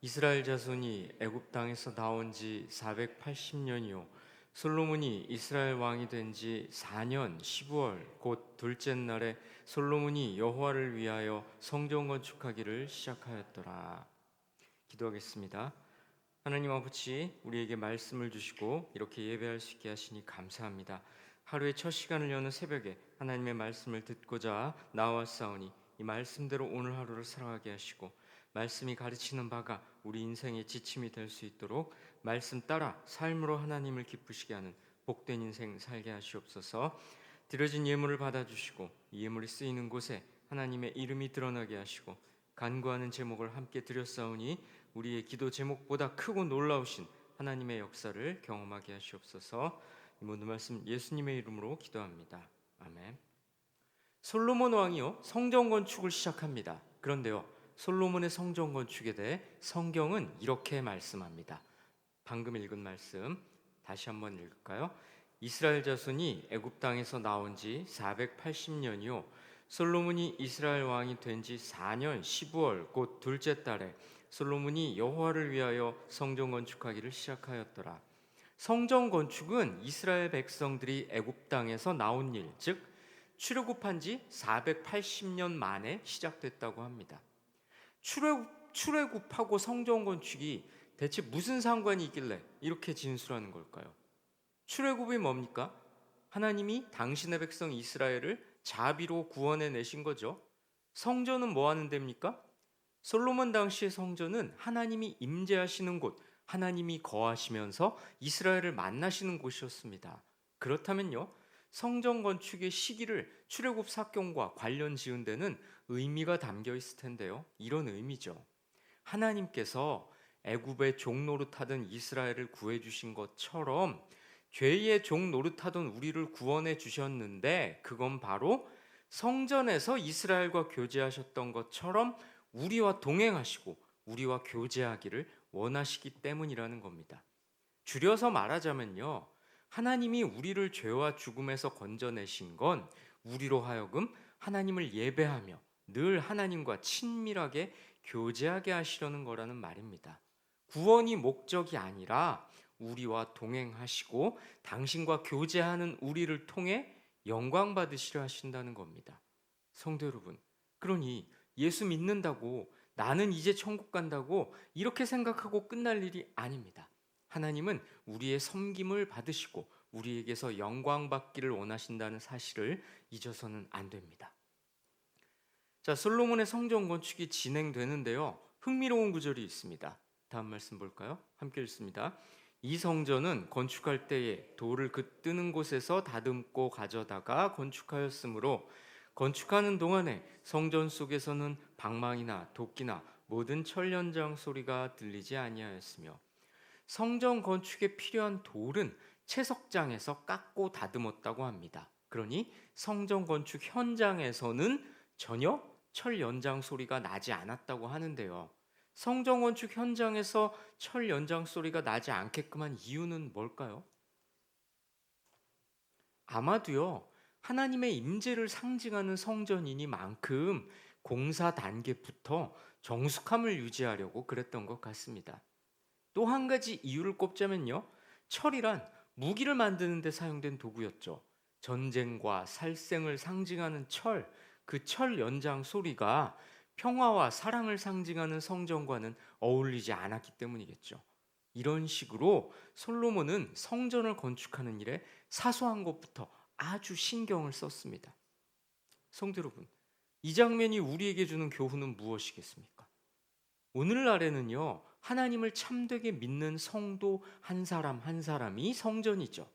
이스라엘 자손이 애굽 땅에서 나온 지 480년이요 솔로몬이 이스라엘 왕이 된 지 4년 15월 곧 둘째 날에 솔로몬이 여호와를 위하여 성전 건축하기를 시작하였더라. 기도하겠습니다. 하나님 아버지, 우리에게 말씀을 주시고 이렇게 예배할 수 있게 하시니 감사합니다. 하루의 첫 시간을 여는 새벽에 하나님의 말씀을 듣고자 나왔사오니 이 말씀대로 오늘 하루를 살아가게 하시고 말씀이 가르치는 바가 우리 인생의 지침이 될 수 있도록 말씀 따라 삶으로 하나님을 기쁘시게 하는 복된 인생 살게 하시옵소서. 드려진 예물을 받아주시고 이 예물이 쓰이는 곳에 하나님의 이름이 드러나게 하시고 간구하는 제목을 함께 드렸사오니 우리의 기도 제목보다 크고 놀라우신 하나님의 역사를 경험하게 하시옵소서. 이 모든 말씀 예수님의 이름으로 기도합니다. 아멘. 솔로몬 왕이요 성전 건축을 시작합니다. 그런데요, 솔로몬의 성전 건축에 대해 성경은 이렇게 말씀합니다. 방금 읽은 말씀 다시 한번 읽을까요? 이스라엘 자손이 애굽 땅에서 나온 지 480년이요 솔로몬이 이스라엘 왕이 된 지 4년 15월 곧 둘째 달에 솔로몬이 여호와를 위하여 성전 건축하기를 시작하였더라. 성전 건축은 이스라엘 백성들이 애굽 땅에서 나온 일, 즉 출애굽한 지 480년 만에 시작됐다고 합니다. 출애굽하고 성전 건축이 대체 무슨 상관이 있길래 이렇게 진술하는 걸까요? 출애굽이 뭡니까? 하나님이 당신의 백성 이스라엘을 자비로 구원해 내신 거죠. 성전은 뭐 하는 데입니까? 솔로몬 당시의 성전은 하나님이 임재하시는 곳, 하나님이 거하시면서 이스라엘을 만나시는 곳이었습니다. 그렇다면요, 성전 건축의 시기를 출애굽 사건과 관련 지은 데는 의미가 담겨 있을 텐데요. 이런 의미죠. 하나님께서 애굽의 종 노릇하던 이스라엘을 구해 주신 것처럼 죄의 종 노릇하던 우리를 구원해 주셨는데, 그건 바로 성전에서 이스라엘과 교제하셨던 것처럼 우리와 동행하시고 우리와 교제하기를 원하시기 때문이라는 겁니다. 줄여서 말하자면요, 하나님이 우리를 죄와 죽음에서 건져내신 건 우리로 하여금 하나님을 예배하며 늘 하나님과 친밀하게 교제하게 하시려는 거라는 말입니다. 구원이 목적이 아니라 우리와 동행하시고 당신과 교제하는 우리를 통해 영광 받으시려 하신다는 겁니다. 성도 여러분, 그러니 예수 믿는다고 나는 이제 천국 간다고 이렇게 생각하고 끝날 일이 아닙니다. 하나님은 우리의 섬김을 받으시고 우리에게서 영광 받기를 원하신다는 사실을 잊어서는 안 됩니다. 자, 솔로몬의 성전 건축이 진행되는데요, 흥미로운 구절이 있습니다. 다음 말씀 볼까요? 함께 읽습니다. 이 성전은 건축할 때에 돌을 그 뜨는 곳에서 다듬고 가져다가 건축하였으므로 건축하는 동안에 성전 속에서는 방망이나 도끼나 모든 철 연장 소리가 들리지 아니하였으며 성전 건축에 필요한 돌은 채석장에서 깎고 다듬었다고 합니다. 그러니 성전 건축 현장에서는 전혀 철 연장 소리가 나지 않았다고 하는데요. 성전 건축 현장에서 철 연장 소리가 나지 않게끔 한 이유는 뭘까요? 아마도요, 하나님의 임재를 상징하는 성전이니만큼 공사 단계부터 정숙함을 유지하려고 그랬던 것 같습니다. 또 한 가지 이유를 꼽자면요, 철이란 무기를 만드는 데 사용된 도구였죠. 전쟁과 살생을 상징하는 철, 그 철 연장 소리가 평화와 사랑을 상징하는 성전과는 어울리지 않았기 때문이겠죠. 이런 식으로 솔로몬은 성전을 건축하는 일에 사소한 것부터 아주 신경을 썼습니다. 성도 여러분, 이 장면이 우리에게 주는 교훈은 무엇이겠습니까? 오늘날에는요, 하나님을 참되게 믿는 성도 한 사람 한 사람이 성전이죠.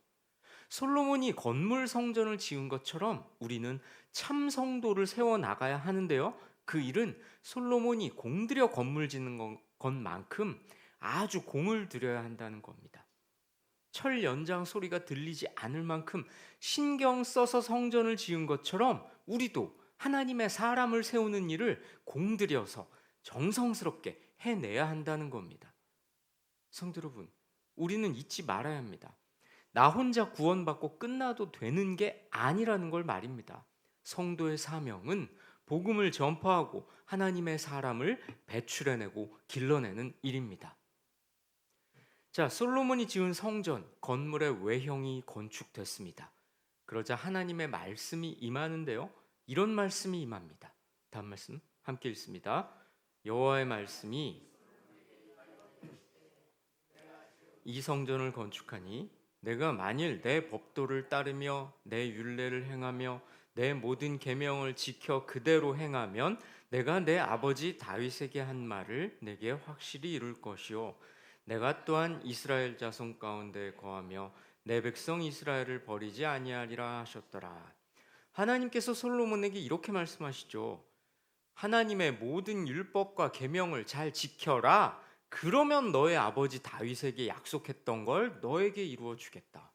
솔로몬이 건물 성전을 지은 것처럼 우리는 참 성도를 세워 나가야 하는데요, 그 일은 솔로몬이 공들여 건물 짓는 것만큼 아주 공을 들여야 한다는 겁니다. 철 연장 소리가 들리지 않을 만큼 신경 써서 성전을 지은 것처럼 우리도 하나님의 사람을 세우는 일을 공들여서 정성스럽게 해내야 한다는 겁니다. 성도 여러분, 우리는 잊지 말아야 합니다. 나 혼자 구원받고 끝나도 되는 게 아니라는 걸 말입니다. 성도의 사명은 복음을 전파하고 하나님의 사람을 배출해내고 길러내는 일입니다. 자, 솔로몬이 지은 성전, 건물의 외형이 건축됐습니다. 그러자 하나님의 말씀이 임하는데요. 이런 말씀이 임합니다. 다음 말씀 함께 읽습니다. 여호와의 말씀이 이 성전을 건축하니 내가 만일 내 법도를 따르며 내 율례를 행하며 내 모든 계명을 지켜 그대로 행하면 내가 내 아버지 다윗에게 한 말을 내게 확실히 이룰 것이요 내가 또한 이스라엘 자손 가운데 거하며 내 백성 이스라엘을 버리지 아니하리라 하셨더라. 하나님께서 솔로몬에게 이렇게 말씀하시죠. 하나님의 모든 율법과 계명을 잘 지켜라. 그러면 너의 아버지 다윗에게 약속했던 걸 너에게 이루어 주겠다.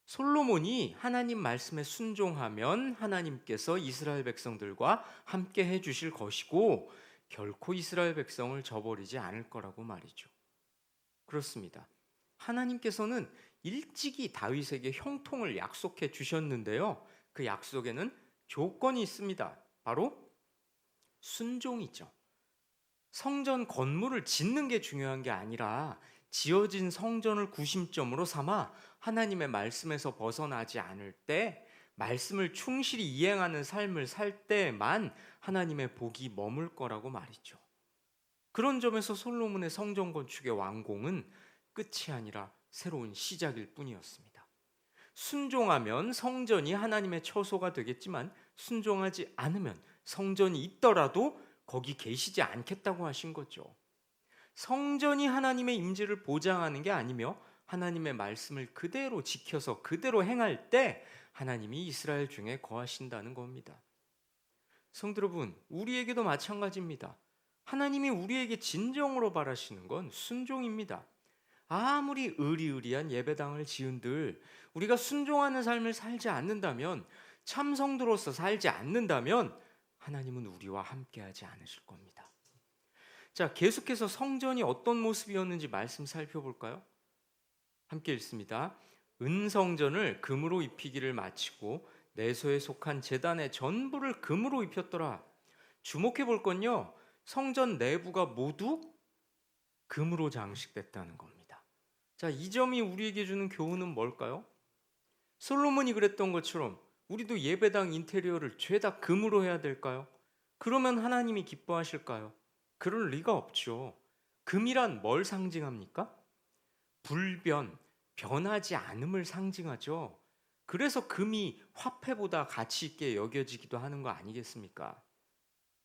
솔로몬이 하나님 말씀에 순종하면 하나님께서 이스라엘 백성들과 함께 해 주실 것이고 결코 이스라엘 백성을 저버리지 않을 거라고 말이죠. 그렇습니다. 하나님께서는 일찍이 다윗에게 형통을 약속해 주셨는데요. 그 약속에는 조건이 있습니다. 바로 순종이죠. 성전 건물을 짓는 게 중요한 게 아니라 지어진 성전을 구심점으로 삼아 하나님의 말씀에서 벗어나지 않을 때 말씀을 충실히 이행하는 삶을 살 때만 하나님의 복이 머물 거라고 말이죠. 그런 점에서 솔로몬의 성전 건축의 완공은 끝이 아니라 새로운 시작일 뿐이었습니다. 순종하면 성전이 하나님의 처소가 되겠지만 순종하지 않으면 성전이 있더라도 거기 계시지 않겠다고 하신 거죠. 성전이 하나님의 임재를 보장하는 게 아니며 하나님의 말씀을 그대로 지켜서 그대로 행할 때 하나님이 이스라엘 중에 거하신다는 겁니다. 성도 여러분, 우리에게도 마찬가지입니다. 하나님이 우리에게 진정으로 바라시는 건 순종입니다. 아무리 의리의리한 예배당을 지은들 우리가 순종하는 삶을 살지 않는다면, 참 성도로서 살지 않는다면 하나님은 우리와 함께하지 않으실 겁니다. 자, 계속해서 성전이 어떤 모습이었는지 말씀 살펴볼까요? 함께 읽습니다. 은성전을 금으로 입히기를 마치고 내소에 속한 제단의 전부를 금으로 입혔더라. 주목해 볼 건요, 성전 내부가 모두 금으로 장식됐다는 겁니다. 자, 이 점이 우리에게 주는 교훈은 뭘까요? 솔로몬이 그랬던 것처럼 우리도 예배당 인테리어를 죄다 금으로 해야 될까요? 그러면 하나님이 기뻐하실까요? 그럴 리가 없죠. 금이란 뭘 상징합니까? 불변, 변하지 않음을 상징하죠. 그래서 금이 화폐보다 가치 있게 여겨지기도 하는 거 아니겠습니까?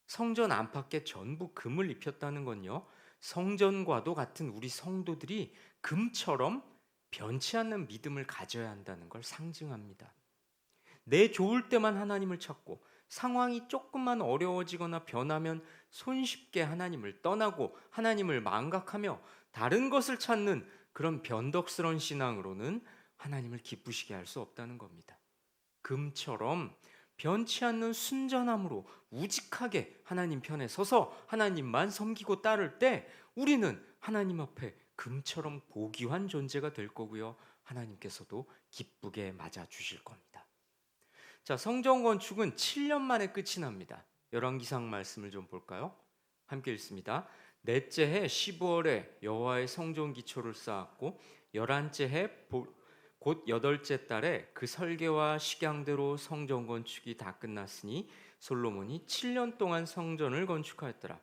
성전 안팎에 전부 금을 입혔다는 건요, 성전과도 같은 우리 성도들이 금처럼 변치 않는 믿음을 가져야 한다는 걸 상징합니다. 내 좋을 때만 하나님을 찾고 상황이 조금만 어려워지거나 변하면 손쉽게 하나님을 떠나고 하나님을 망각하며 다른 것을 찾는 그런 변덕스러운 신앙으로는 하나님을 기쁘시게 할 수 없다는 겁니다. 금처럼 변치 않는 순전함으로 우직하게 하나님 편에 서서 하나님만 섬기고 따를 때 우리는 하나님 앞에 금처럼 고귀한 존재가 될 거고요, 하나님께서도 기쁘게 맞아 주실 겁니다. 자, 성전 건축은 7년 만에 끝이 납니다. 열왕기상 말씀을 좀 볼까요? 함께 읽습니다. 넷째 해 15월에 여호와의 성전 기초를 쌓았고 11째 해 곧 8째 달에 그 설계와 식양대로 성전 건축이 다 끝났으니 솔로몬이 7년 동안 성전을 건축하였더라.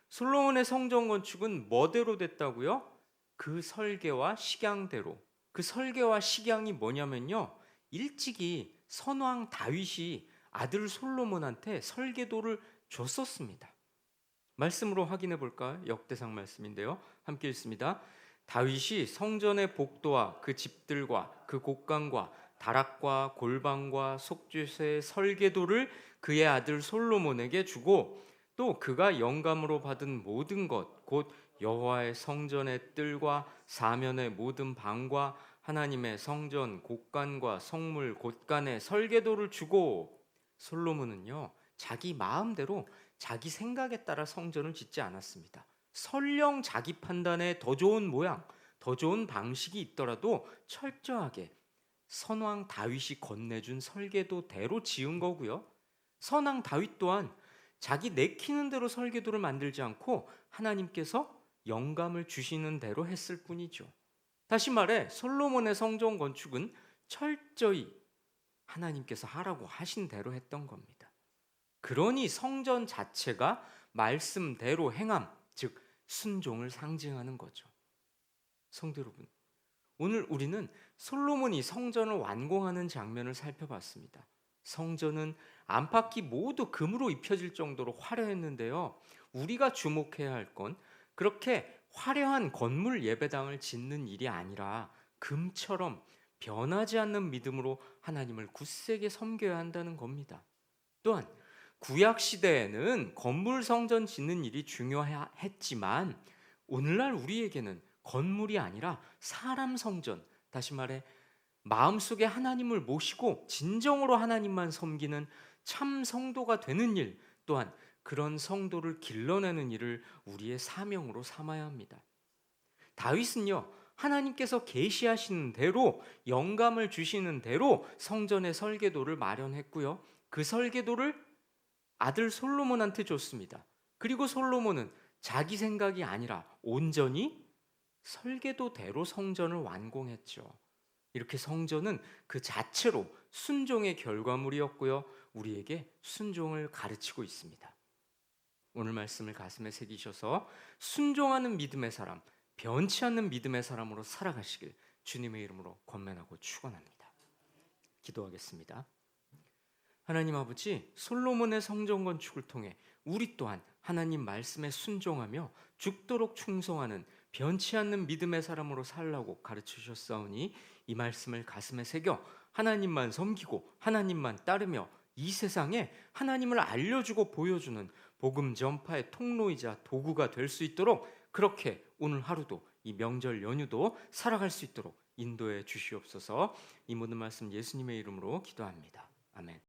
솔로몬의 성전 건축은 뭐대로 됐다고요? 그 설계와 식양대로. 그 설계와 식양이 뭐냐면요, 일찍이 선왕 다윗이 아들 솔로몬한테 설계도를 줬었습니다. 말씀으로 확인해 볼까요? 역대상 말씀인데요. 함께 읽습니다. 다윗이 성전의 복도와 그 집들과 그 곳간과 다락과 골방과 속죄소의 설계도를 그의 아들 솔로몬에게 주고 또 그가 영감으로 받은 모든 것, 곧 여호와의 성전의 뜰과 사면의 모든 방과 하나님의 성전 곳간과 성물 곳간의 설계도를 주고, 솔로몬은요, 자기 마음대로 자기 생각에 따라 성전을 짓지 않았습니다. 설령 자기 판단에 더 좋은 모양, 더 좋은 방식이 있더라도 철저하게 선왕 다윗이 건네준 설계도대로 지은 거고요. 선왕 다윗 또한 자기 내키는 대로 설계도를 만들지 않고 하나님께서 영감을 주시는 대로 했을 뿐이죠. 다시 말해 솔로몬의 성전 건축은 철저히 하나님께서 하라고 하신 대로 했던 겁니다. 그러니 성전 자체가 말씀대로 행함, 즉 순종을 상징하는 거죠. 성도 여러분, 오늘 우리는 솔로몬이 성전을 완공하는 장면을 살펴봤습니다. 성전은 안팎이 모두 금으로 입혀질 정도로 화려했는데요. 우리가 주목해야 할 건 그렇게 화려한 건물 예배당을 짓는 일이 아니라 금처럼 변하지 않는 믿음으로 하나님을 굳세게 섬겨야 한다는 겁니다. 또한 구약 시대에는 건물 성전 짓는 일이 중요했지만 오늘날 우리에게는 건물이 아니라 사람 성전, 다시 말해 마음속에 하나님을 모시고 진정으로 하나님만 섬기는 참 성도가 되는 일, 또한 그런 성도를 길러내는 일을 우리의 사명으로 삼아야 합니다. 다윗은요, 하나님께서 계시하시는 대로 영감을 주시는 대로 성전의 설계도를 마련했고요. 그 설계도를 아들 솔로몬한테 줬습니다. 그리고 솔로몬은 자기 생각이 아니라 온전히 설계도대로 성전을 완공했죠. 이렇게 성전은 그 자체로 순종의 결과물이었고요. 우리에게 순종을 가르치고 있습니다. 오늘 말씀을 가슴에 새기셔서 순종하는 믿음의 사람, 변치 않는 믿음의 사람으로 살아가시길 주님의 이름으로 권면하고 축원합니다. 기도하겠습니다. 하나님 아버지, 솔로몬의 성전 건축을 통해 우리 또한 하나님 말씀에 순종하며 죽도록 충성하는 변치 않는 믿음의 사람으로 살라고 가르치셨사오니 이 말씀을 가슴에 새겨 하나님만 섬기고 하나님만 따르며 이 세상에 하나님을 알려주고 보여주는 복음 전파의 통로이자 도구가 될 수 있도록 그렇게 오늘 하루도 이 명절 연휴도 살아갈 수 있도록 인도해 주시옵소서. 이 모든 말씀 예수님의 이름으로 기도합니다. 아멘.